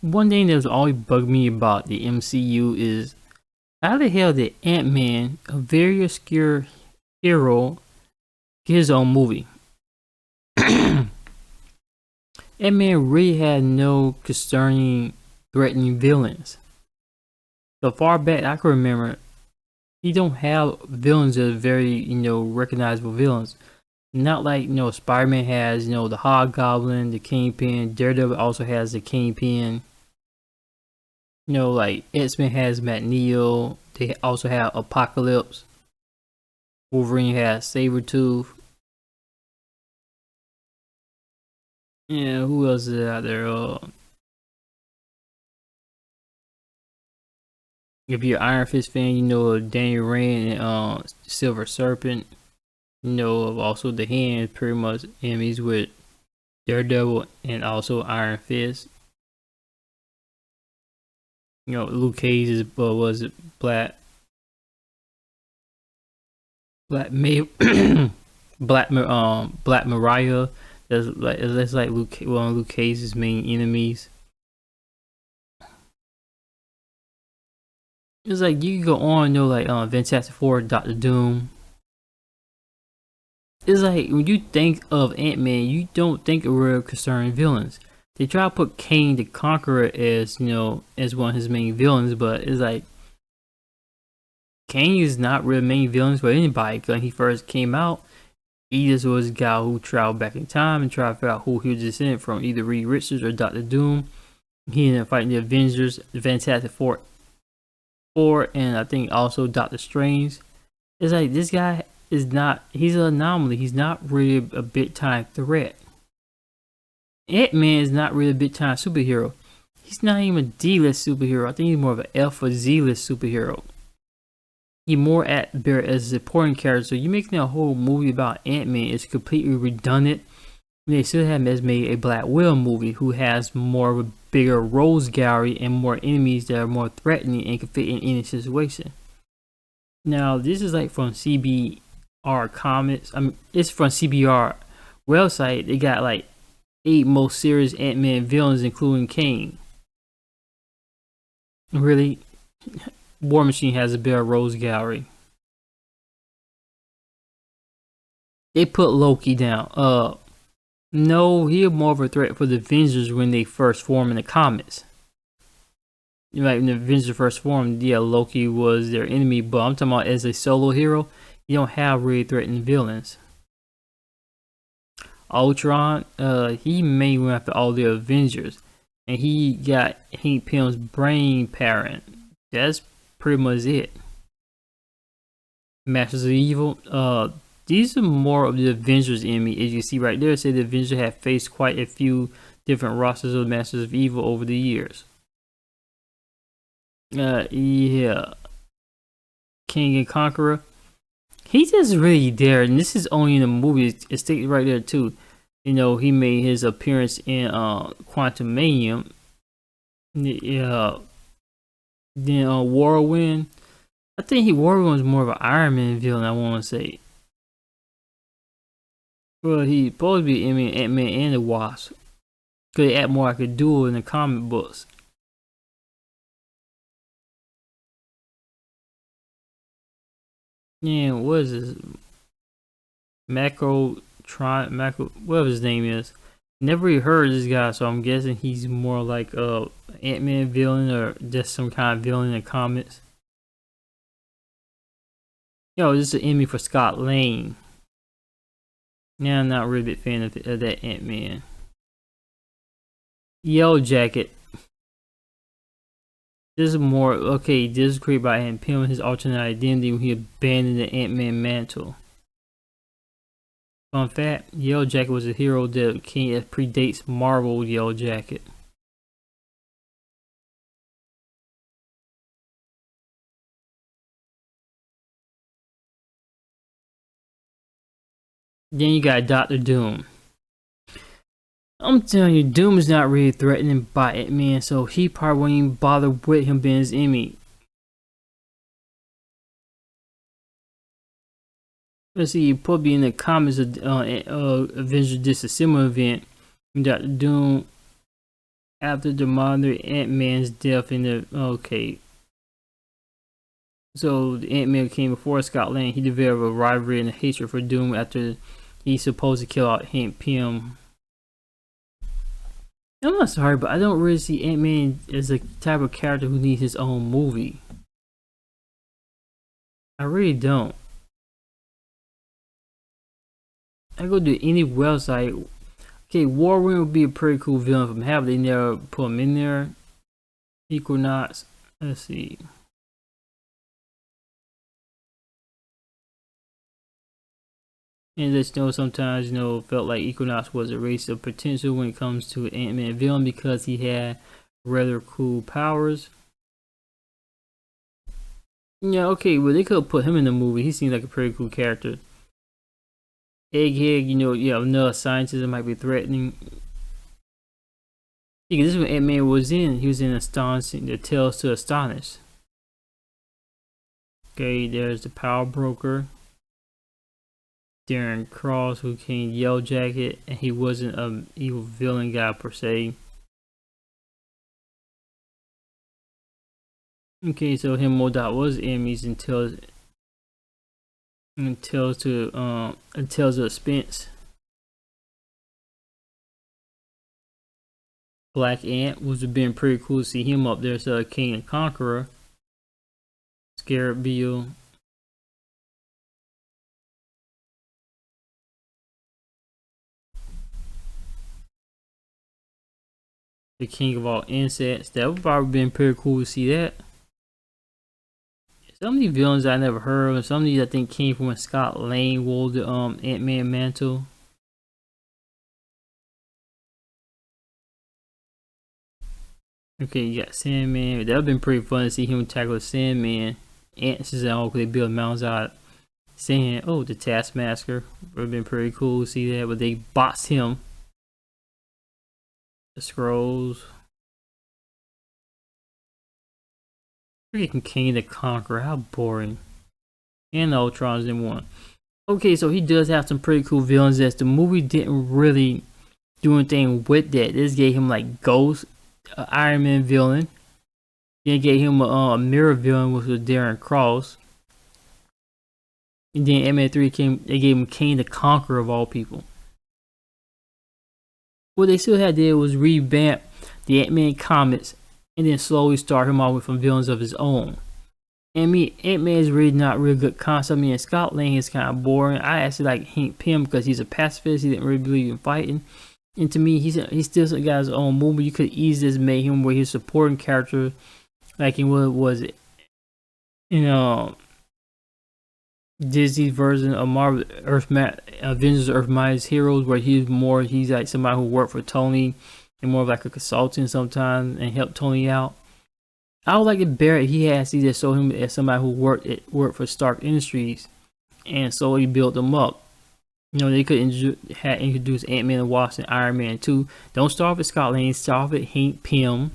one thing that's always bugged me about the MCU is how the hell did Ant-Man, a very obscure hero, get his own movie? Ant-Man really had no concerning, threatening villains. So far back I can remember, he don't have villains that are very, recognizable villains. Not like, Spider-Man has, the Hobgoblin, the Kingpin. Daredevil also has the Kingpin. Like X-Men has Magneto. They also have Apocalypse. Wolverine has Sabretooth. Yeah, who else is out there? If you're an Iron Fist fan, you know Daniel Rand and Silver Serpent. You know also the Hand, pretty much enemies with Daredevil and also Iron Fist. Luke Cage is was it Black May Black Mariah. That's like one of Luke Cage's main enemies. It's like you can go on, like Fantastic Four, Doctor Doom. It's like when you think of Ant-Man, you don't think of real concerning villains. They try to put Kang the Conqueror as as one of his main villains, but it's like Kang is not real main villains for anybody. When he first came out, he just was a guy who traveled back in time and tried to figure out who he was descended from, either Reed Richards or Doctor Doom. He ended up fighting the Avengers, the Fantastic Four, and I think also Doctor Strange. It's like this guy is not, he's an anomaly. He's not really a big time threat. Ant-Man is not really a big time superhero. He's not even a D-list superhero. I think he's more of an F or Z-list superhero. He's more at there as a supporting character. So you making a whole movie about Ant-Man is completely redundant. They still have made a Black Widow movie who has more of a bigger rogues gallery and more enemies that are more threatening and can fit in any situation. Now this is like from CBR Comics. I mean, it's from CBR website. They got like 8 most serious Ant-Man villains, including Kang. Really, War Machine has a better rogues gallery. They put Loki down. No, he's more of a threat for the Avengers when they first form in the comics. Like when the Avengers first formed, yeah, Loki was their enemy, but I'm talking about as a solo hero, you don't have really threatening villains. Ultron, he mainly went after all the Avengers, and he got Hank Pym's brain parent. That's pretty much it. Masters of Evil, these are more of the Avengers enemy. As you see right there, say the Avengers have faced quite a few different rosters of Masters of Evil over the years. Yeah, King and Conqueror. He's just really there, and this is only in the movie. It's stated right there too. He made his appearance in Quantumanium. Yeah. Then Whirlwind. I think Whirlwind was more of an Iron Man villain, I want to say. Well, he's supposed to be Ant-Man and the Wasp. Because they act more like a duel in the comic books. Yeah, what is this? Macro, whatever his name is. Never really heard of this guy, so I'm guessing he's more like a Ant-Man villain or just some kind of villain in the comics. This is an enemy for Scott Lang. Yeah, I'm not really a big fan of that Ant-Man. Yellow Jacket. This is more, okay, this is created by Hank Pym, his alternate identity when he abandoned the Ant-Man mantle. Fun fact, Yellow Jacket was a hero that predates Marvel Yellow Jacket. Then you got Doctor Doom. I'm telling you, Doom is not really threatened by Ant-Man, so he probably won't even bother with him being his enemy. Let's see, probably in the comics, Avengers did a similar event. Doctor Doom After the modern Ant-Man's death in the okay. So the Ant-Man came before Scott Lang. He developed a rivalry and a hatred for Doom after he's supposed to kill out Hank Pym. I'm not sorry, but I don't really see Ant-Man as a type of character who needs his own movie. I really don't. I go to any website. Okay, Warwind would be a pretty cool villain from Have they never put him in there. Equinox. Let's see. And just know sometimes, felt like Equinox was a race of potential when it comes to Ant-Man villain because he had rather cool powers. Yeah, okay, well they could have put him in the movie. He seems like a pretty cool character. Egghead, another scientist that might be threatening. Yeah, this is what Ant-Man was in. He was in Astonishing, the Tales to Astonish. Okay, there's the Power Broker. Darren Cross, who came Yellow Jacket, and he wasn't an evil villain guy per se. Okay, so him and MODOK was enemies until the Spence. Black Ant was been pretty cool to see him up there. So King and Conqueror, Scarab Beetle. The King of all insects. That would probably been pretty cool to see that. Some of these villains I never heard of. Some of these I think came from when Scott Lang wore the Ant-Man mantle. Okay, you got Sandman. That would have been pretty fun to see him tackle Sandman. Ants and all, because they build mountains out of sand. Oh, the Taskmaster. Would have been pretty cool to see that, but they boxed him. The Scrolls. Freaking King the Conqueror. How boring. And the Ultrons in one. Okay, so he does have some pretty cool villains. As the movie didn't really do anything with that. This gave him like Ghost, Iron Man villain. Then gave him a mirror villain, which was Darren Cross. And then Ant-Man 3 they gave him King the Conqueror of all people. What they still had there was revamp the Ant-Man comics and then slowly start him off with some villains of his own. And Ant-Man is really not really good concept. Scott Lang is kind of boring. I actually like Hank Pym because he's a pacifist. He didn't really believe in fighting. And to me, he still got his own movie. You could easily just make him where he's a supporting character, like in what was it? Disney's version of Marvel Avengers Earth Mightiest Heroes, where he's like somebody who worked for Tony and more of like a consultant sometimes and help Tony out. I would like it better if he has to just show him as somebody who worked for Stark Industries and slowly built them up. They could introduce Ant-Man and Wasp and Iron Man 2. Don't start with Scott Lang, start with Hank Pym.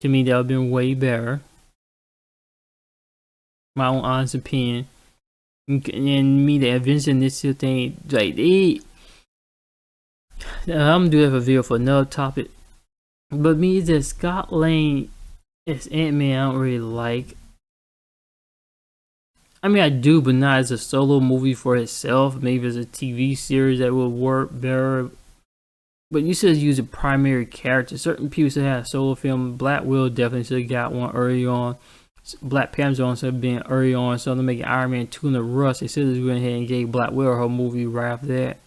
To me, that would have been way better. My own honest opinion. And me, the Avengers Initiative thing, like I'm gonna do that for a video for another topic. But me, that Scott Lang as Ant-Man, I don't really like. I do, but not as a solo movie for itself. Maybe as a TV series that would work better. But you should use a primary character. Certain people should have a solo film. Black Widow definitely should have got one early on. Black Panther instead of being early on, so they're making Iron Man 2 in the rush. They should have went ahead and gave Black Widow her movie right after that.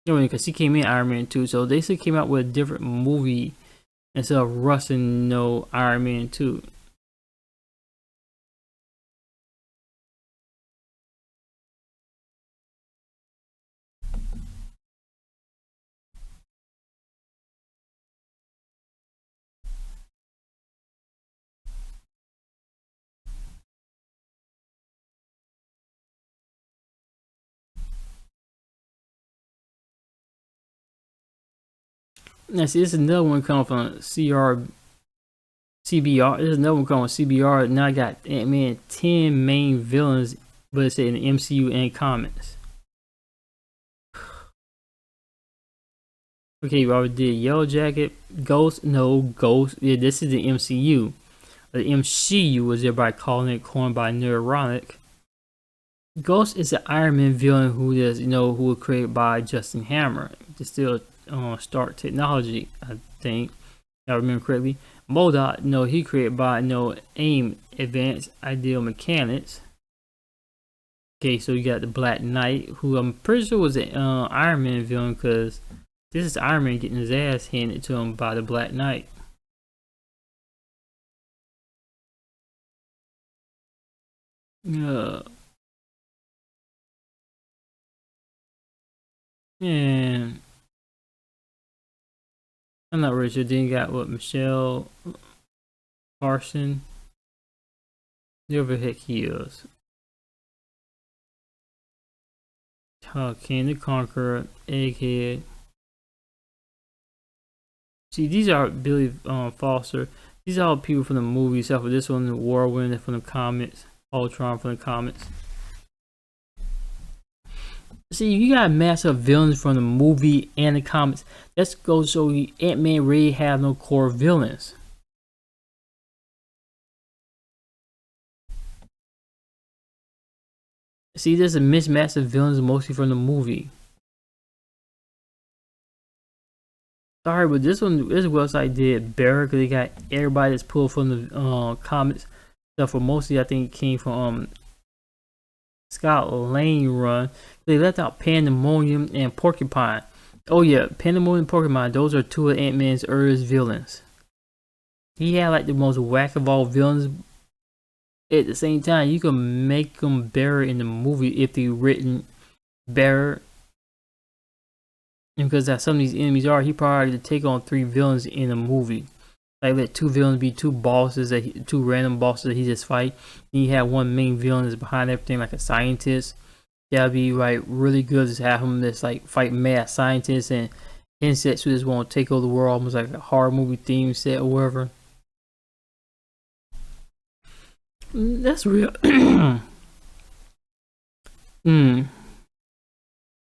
Because she came in Iron Man 2, so they should came out with a different movie instead of rushing Iron Man 2. Now see, this is another one coming from CBR. This is another one coming from CBR. Now I got Ant-Man 10 main villains, but it's in the MCU and comics. Okay, you already did Yellow Jacket. Ghost, no. Ghost, yeah, this is the MCU. The MCU was thereby calling it, coined by Neuronic. Ghost is an Iron Man villain who is, who was created by Justin Hammer. It's still Stark Technology, I think, if I remember correctly. MODOK, he created by, AIM, Advanced Ideal Mechanics. Okay, so you got the Black Knight, who I'm pretty sure was an Iron Man villain, because this is Iron Man getting his ass handed to him by the Black Knight. And I'm not really sure. Then you got what, Michelle Carson, whoever the heck he is. King the Conqueror, Egghead. See, these are Billy Foster. These are all people from the movie, except for this one, the Whirlwind from the comics, Ultron from the comics. See, you got massive villains from the movie and the comics. Let's go show you Ant-Man really have no core villains. See, there's a mismatch of villains mostly from the movie. Sorry, but this website did better because they got everybody that's pulled from the comics. Except for mostly, I think it came from Scott Lang run. They left out Pandemonium and Porcupine. Oh yeah, Pandemonium and Porcupine, those are two of Ant-Man's earliest villains. He had like the most whack of all villains. At the same time, you can make them better in the movie if they're written better. And because some of these enemies are, he probably had to take on 3 villains in a movie. Like let 2 villains be 2 bosses, two random bosses that he just fight. And you have one main villain that's behind everything, like a scientist. That'd be like really good to have him just like fight mad scientists and insects who just want to take over the world, almost like a horror movie theme set or whatever. That's real.